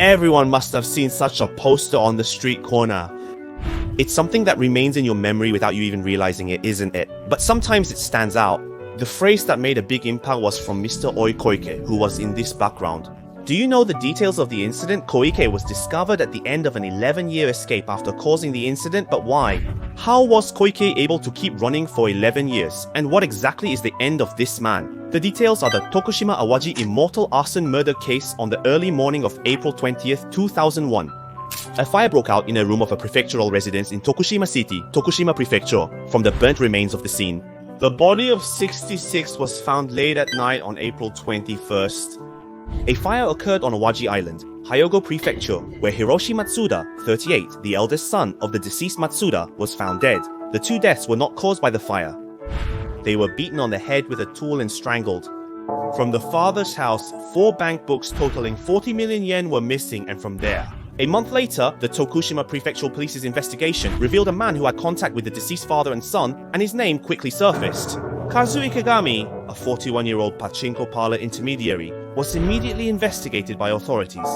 Everyone must have seen such a poster on the street corner. It's something that remains in your memory without you even realizing it, isn't it? But sometimes it stands out. The phrase that made a big impact was from Mr. Koike, who was in this background. Do you know the details of the incident? Koike was discovered at the end of an 11-year escape after causing the incident, but why? How was Koike able to keep running for 11 years? And what exactly is the end of this man? The details are the Tokushima Awaji immortal arson murder case on the early morning of April 20th, 2001. A fire broke out in a room of a prefectural residence in Tokushima City, Tokushima Prefecture, from the burnt remains of the scene. The body of 66 was found late at night on April 21st. A fire occurred on Awaji Island, Hyogo Prefecture, where Hiroshi Matsuda, 38, the eldest son of the deceased Matsuda, was found dead. The two deaths were not caused by the fire. They were beaten on the head with a tool and strangled. From the father's house, 4 bank books totaling 40 million yen were missing, and from there. A month later, the Tokushima Prefectural Police's investigation revealed a man who had contact with the deceased father and son, and his name quickly surfaced. Kazu Ikegami, a 41-year-old pachinko parlor intermediary, was immediately investigated by authorities.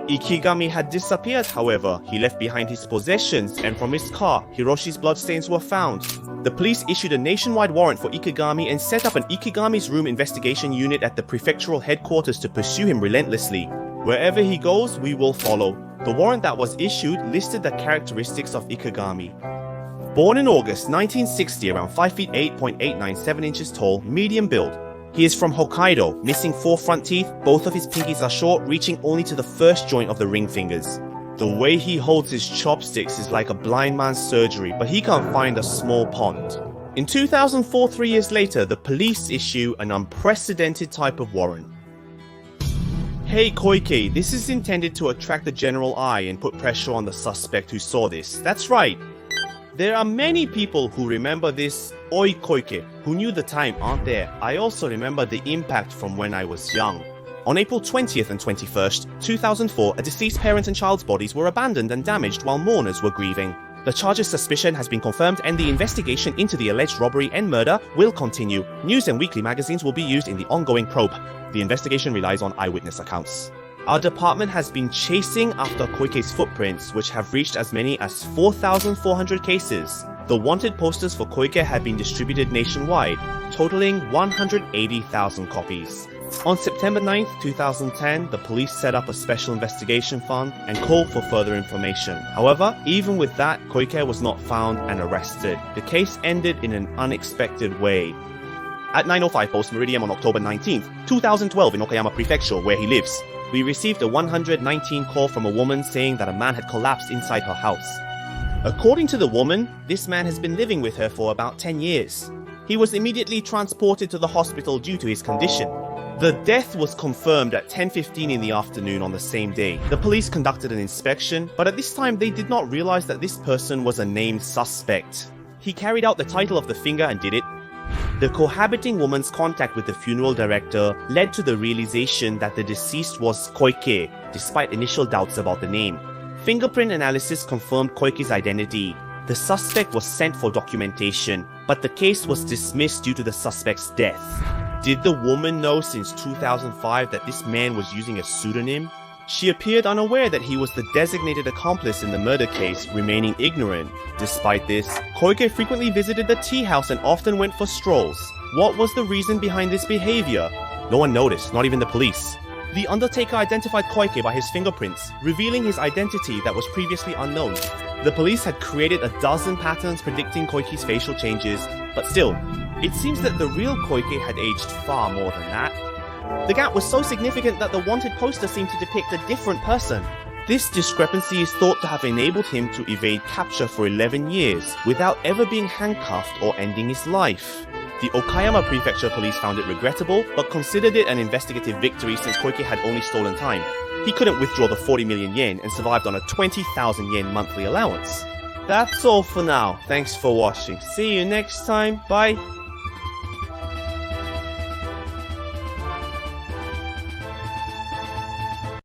Ikegami had disappeared, however. He left behind his possessions, and from his car, Hiroshi's bloodstains were found. The police issued a nationwide warrant for Ikegami and set up an Ikegami's Room investigation unit at the prefectural headquarters to pursue him relentlessly. Wherever he goes, we will follow. The warrant that was issued listed the characteristics of Ikegami. Born in August 1960, around 5 feet 8.897 inches tall, medium build. He is from Hokkaido, missing 4 front teeth. Both of his pinkies are short, reaching only to the first joint of the ring fingers. The way he holds his chopsticks is like a blind man's surgery, but he can't find a small pond. In 2004, 3 years later, the police issue an unprecedented type of warrant. Hey Koike, this is intended to attract the general eye and put pressure on the suspect who saw this. That's right. There are many people who remember this Oi Koike, who knew the time, aren't there? I also remember the impact from when I was young. On April 20th and 21st, 2004, a deceased parent and child's bodies were abandoned and damaged while mourners were grieving. The charge's suspicion has been confirmed, and the investigation into the alleged robbery and murder will continue. News and weekly magazines will be used in the ongoing probe. The investigation relies on eyewitness accounts. Our department has been chasing after Koike's footprints, which have reached as many as 4,400 cases. The wanted posters for Koike have been distributed nationwide, totaling 180,000 copies. On September 9th, 2010, the police set up a special investigation fund and called for further information. However, even with that, Koike was not found and arrested. The case ended in an unexpected way. At 9:05 post-meridian on October 19th, 2012 in Okayama Prefecture, where he lives, we received a 119 call from a woman saying that a man had collapsed inside her house. According to the woman, this man has been living with her for about 10 years. He was immediately transported to the hospital due to his condition. The death was confirmed at 10:15 in the afternoon on the same day. The police conducted an inspection, but at this time they did not realize that this person was a named suspect. He carried out the title of the finger and did it. The cohabiting woman's contact with the funeral director led to the realization that the deceased was Koike, despite initial doubts about the name. Fingerprint analysis confirmed Koike's identity. The suspect was sent for documentation, but the case was dismissed due to the suspect's death. Did the woman know since 2005 that this man was using a pseudonym? She appeared unaware that he was the designated accomplice in the murder case, remaining ignorant. Despite this, Koike frequently visited the tea house and often went for strolls. What was the reason behind this behavior? No one noticed, not even the police. The undertaker identified Koike by his fingerprints, revealing his identity that was previously unknown. The police had created a dozen patterns predicting Koike's facial changes, but still, it seems that the real Koike had aged far more than that. The gap was so significant that the wanted poster seemed to depict a different person. This discrepancy is thought to have enabled him to evade capture for 11 years without ever being handcuffed or ending his life. The Okayama Prefecture Police found it regrettable, but considered it an investigative victory since Koike had only stolen time. He couldn't withdraw the 40 million yen and survived on a 20,000 yen monthly allowance. That's all for now. Thanks for watching. See you next time. Bye.